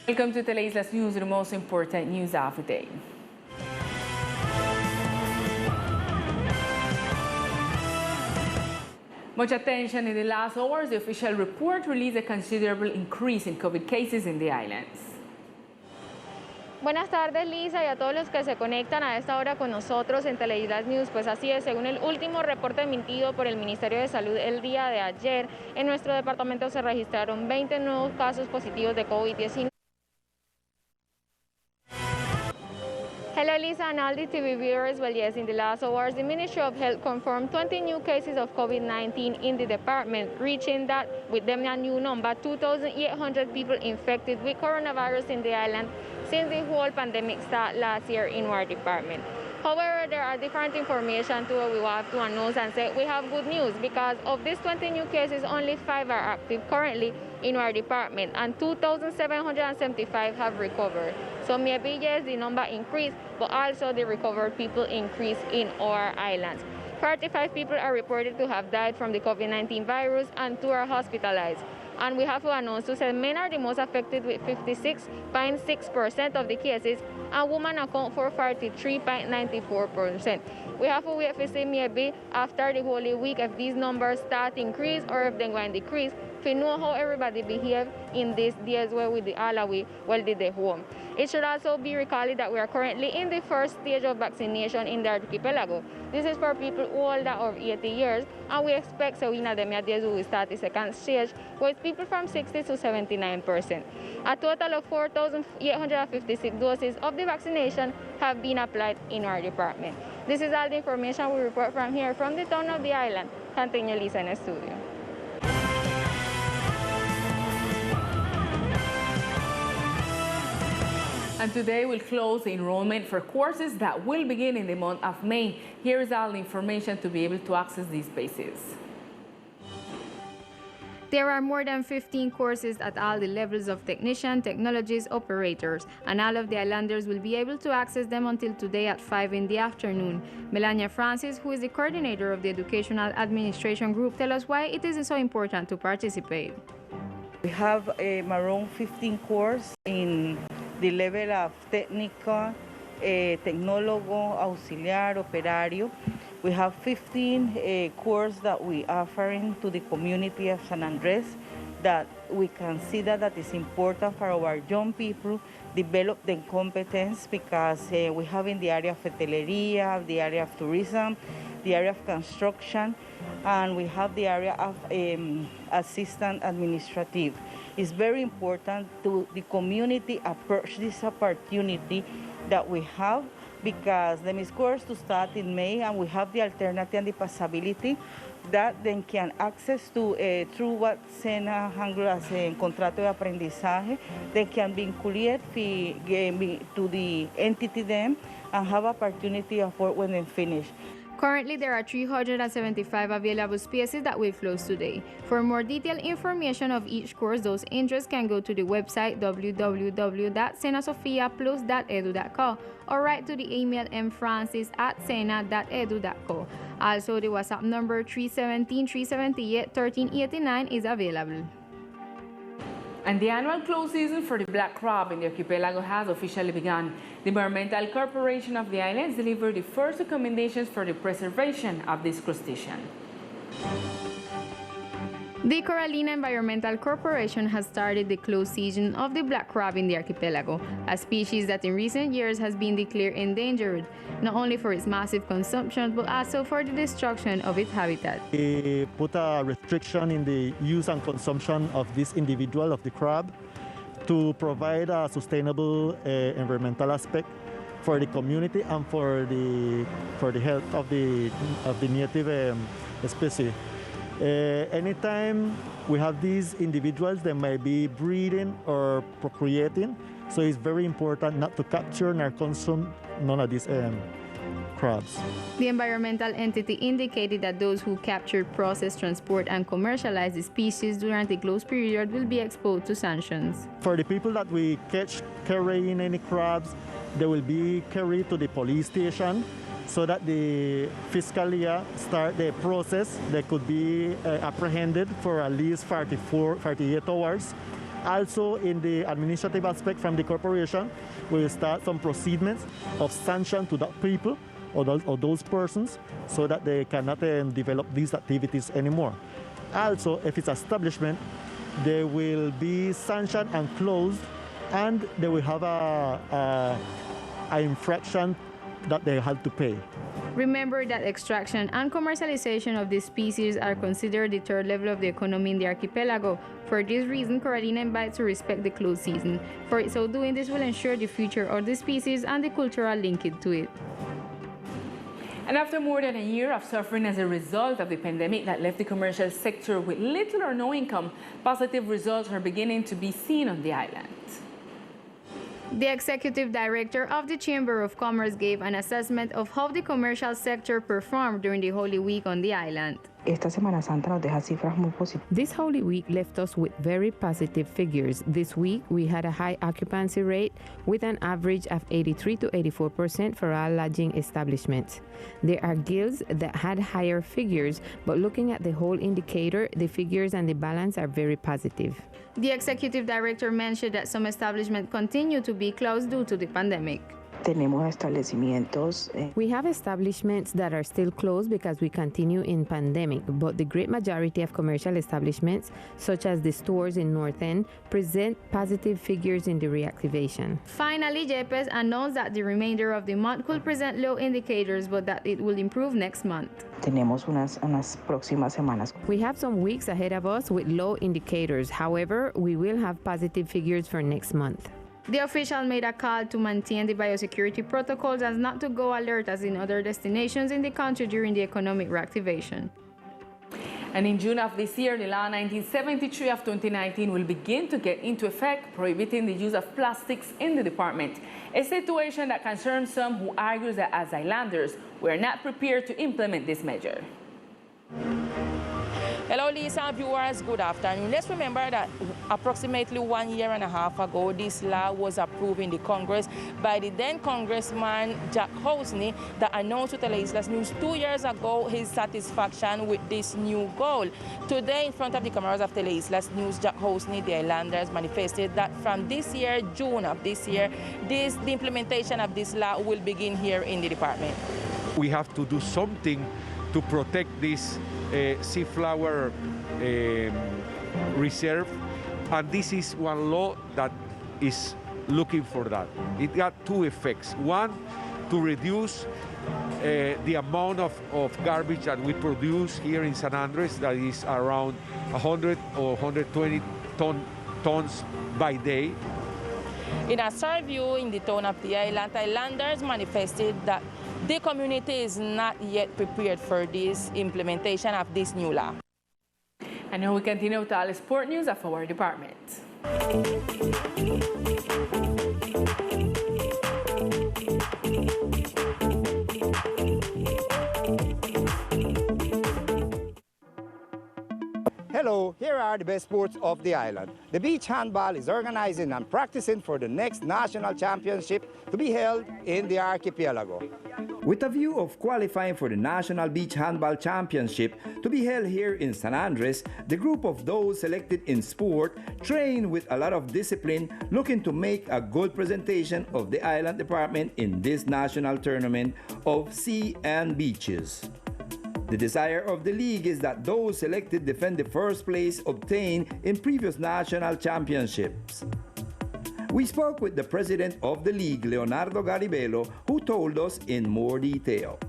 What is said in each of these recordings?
Welcome to Teleislas News, the most important news of the day. Much attention in the last hours. The official report released a considerable increase in COVID cases in the islands. Buenas tardes, Lisa, y a todos los que se conectan a esta hora con nosotros en Teleislas News. Pues así es, según el último reporte emitido por el Ministerio de Salud el día de ayer, en nuestro departamento se registraron 20 nuevos casos positivos de COVID-19. Hello, Lisa, and all the TV viewers. Well, yes, in the last hours, the Ministry of Health confirmed 20 new cases of COVID-19 in the department, reaching that, with them a new number, 2,800 people infected with coronavirus in the island since the whole pandemic started last year in our department. However, there are different information too we will have to announce and say we have good news because of these 20 new cases, only 5 are active currently in our department and 2,775 have recovered. So maybe yes, the number increased, but also the recovered people increased in our islands. 35 people are reported to have died from the COVID-19 virus and 2 are hospitalized. And we have to announce to say men are the most affected with 56.6% of the cases, and women account for 43.94%. We have to wait to see maybe after the Holy Week if these numbers start to increase or if they're going to decrease, to know how everybody behave in these days where with the Alawi, well, did they home. It should also be recalled that we are currently in the first stage of vaccination in the archipelago. This is for people older of 80 years, and we expect so in the days we will start the second stage with people from 60 to 79%. A total of 4,856 doses of the vaccination have been applied in our department. This is all the information we report from here, from the town of the island. Continue, Lisa, in the studio. And today we'll close the enrollment for courses that will begin in the month of May. Here is all the information to be able to access these spaces. There are more than 15 courses at all the levels of technician, technologists, operators, and all of the islanders will be able to access them until today at 5 in the afternoon. Melania Francis, who is the coordinator of the Educational Administration Group, tells us why it is so important to participate. We have around 15 courses in the level of technical, tecnólogo, auxiliar, operario. We have 15 courses that we are offering to the community of San Andres that we consider that is important for our young people, develop their competence because we have in the area of hotelería, the area of tourism, the area of construction, and we have the area of assistant administrative. It's very important to the community approach this opportunity that we have because the course to start in May and we have the alternative and the possibility that they can access to through what sena handle as a contrato de aprendizaje. They can be included to the entity them and have opportunity of work when they finish. Currently, there are 375 available spaces that will close today. For more detailed information of each course, those interested can go to the website www.senasofiaplus.edu.co or write to the email mfrancis@sena.edu.co. Also, the WhatsApp number 317-378-1389 is available. And the annual close season for the black crab in the archipelago has officially begun. The Environmental Corporation of the Islands delivered the first recommendations for the preservation of this crustacean. The Corallina Environmental Corporation has started the closed season of the black crab in the archipelago, a species that in recent years has been declared endangered, not only for its massive consumption, but also for the destruction of its habitat. We put a restriction in the use and consumption of this individual of the crab to provide a sustainable environmental aspect for the community and for the health of the native species. Anytime we have these individuals, they may be breeding or procreating, so it's very important not to capture nor consume none of these crabs. The environmental entity indicated that those who capture, process, transport, and commercialize the species during the closed period will be exposed to sanctions. For the people that we catch carrying any crabs, they will be carried to the police station so that the fiscalia start the process. They could be apprehended for at least 48 hours Also, in the administrative aspect from the corporation, we will start some proceedings of sanction to that people or those persons so that they cannot develop these activities anymore. Also, if it's establishment, they will be sanctioned and closed, and they will have an infraction that they have to pay. Remember that extraction and commercialization of these species are considered the third level of the economy in the archipelago. For this reason, Corradina invites to respect the closed season. For so doing, this will ensure the future of the species and the cultural linkage to it. And after more than a year of suffering as a result of the pandemic that left the commercial sector with little or no income, positive results are beginning to be seen on the island. The executive director of the Chamber of Commerce gave an assessment of how the commercial sector performed during the Holy Week on the island. Esta Semana Santa nos deja cifras muy positivas. This Holy Week left us with very positive figures. This week, we had a high occupancy rate with an average of 83 to 84% for all lodging establishments. There are guilds that had higher figures, but looking at the whole indicator, the figures and the balance are very positive. The executive director mentioned that some establishments continue to be closed due to the pandemic. Tenemos establecimientos. We have establishments that are still closed because we continue in pandemic, but the great majority of commercial establishments, such as the stores in North End, present positive figures in the reactivation. Finally, JPES announced that the remainder of the month could present low indicators, but that it will improve next month. Tenemos unas próximas semanas. We have some weeks ahead of us with low indicators. However, we will have positive figures for next month. The official made a call to maintain the biosecurity protocols and not to go alert as in other destinations in the country during the economic reactivation. And in June of this year, the law 1973 of 2019 will begin to get into effect, prohibiting the use of plastics in the department, a situation that concerns some who argue that as islanders, we are not prepared to implement this measure. Hello, Lisa and viewers. Good afternoon. Let's remember that approximately 1.5 years ago, this law was approved in the Congress by the then Congressman Jack Hosney that announced to Teleislas News 2 years ago his satisfaction with this new goal. Today, in front of the cameras of Teleislas News, Jack Hosney, the islanders, manifested that from this year, June of this year, the implementation of this law will begin here in the department. We have to do something to protect this sea flower reserve, and this is one law that is looking for that. It got two effects. One, to reduce the amount of garbage that we produce here in San Andres, that is around 100 or 120 tons by day. In a survey in the town of the island, islanders manifested that the community is not yet prepared for this implementation of this new law. And now we continue with all the sport news of our department. Hello, here are the best sports of the island. The beach handball is organizing and practicing for the next national championship to be held in the archipelago. With a view of qualifying for the National Beach Handball Championship to be held here in San Andres, the group of those selected in sport train with a lot of discipline, looking to make a good presentation of the island department in this national tournament of sea and beaches. The desire of the league is that those selected defend the first place obtained in previous national championships. We spoke with the president of the league, Leonardo Garibello, who told us in more detail.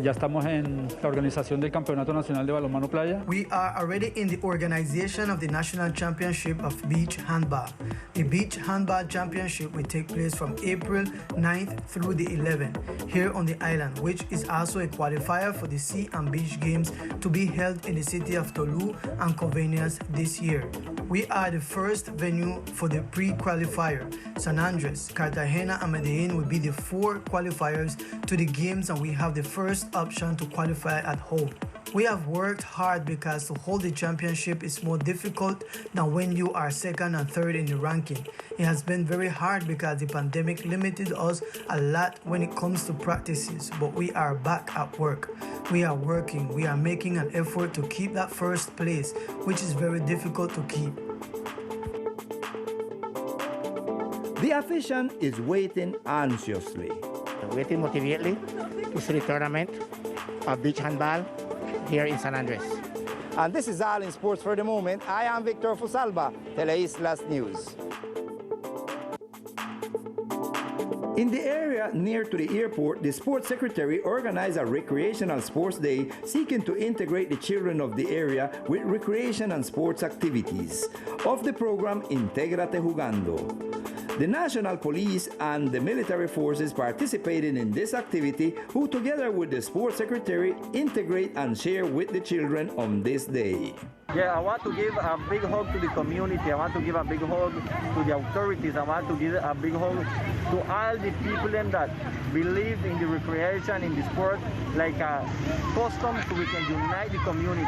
Ya estamos en la organización del Campeonato Nacional de Balonmano Playa. We are already in the organization of the National Championship of Beach Handball. The Beach Handball Championship will take place from April 9th through the 11th here on the island, which is also a qualifier for the Sea and Beach Games to be held in the city of Tolu and Convenience this year. We are the first venue for the pre-qualifier. San Andres, Cartagena, and Medellin will be the 4 qualifiers to the games, and we have the first option to qualify at home. We have worked hard because to hold the championship is more difficult than when you are second and third in the ranking. It has been very hard because the pandemic limited us a lot when it comes to practices, but we are back at work. We are working, we are making an effort to keep that first place, which is very difficult to keep. The afición is waiting anxiously. Waiting motivatedly to see the tournament of beach handball here in San Andres. And this is all in sports for the moment. I am Victor Fusalba, Teleislas News. In the area near to the airport, the sports secretary organized a recreational sports day seeking to integrate the children of the area with recreation and sports activities. Of the program, Intégrate Jugando. The National Police and the military forces participated in this activity, who together with the sports secretary integrate and share with the children on this day. Yeah, I want to give a big hug to the community. I want to give a big hug to the authorities. I want to give a big hug to all the people that believe in the recreation, in the sport, like a custom so we can unite the community.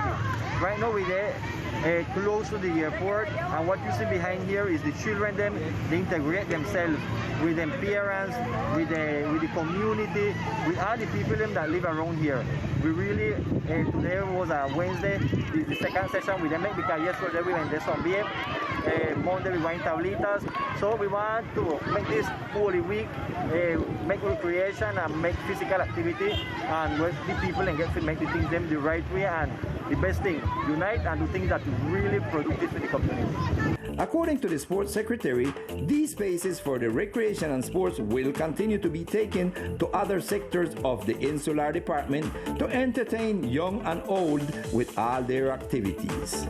Right now we're there close to the airport, and what you see behind here is the children, they integrate themselves with the parents, with the community, with all the people that live around here. We really, today was a Wednesday, this is the second session with them, because yesterday we went there some beer, Monday we went tablitas, so we want to make this Holy Week, make recreation and make physical activity, and work the people and get to make the things them the right way, and the best thing, unite and do things that really productive for the community. According to the sports secretary, these spaces for the recreation and sports will continue to be taken to other sectors of the Insular Department to entertain young and old with all their activities.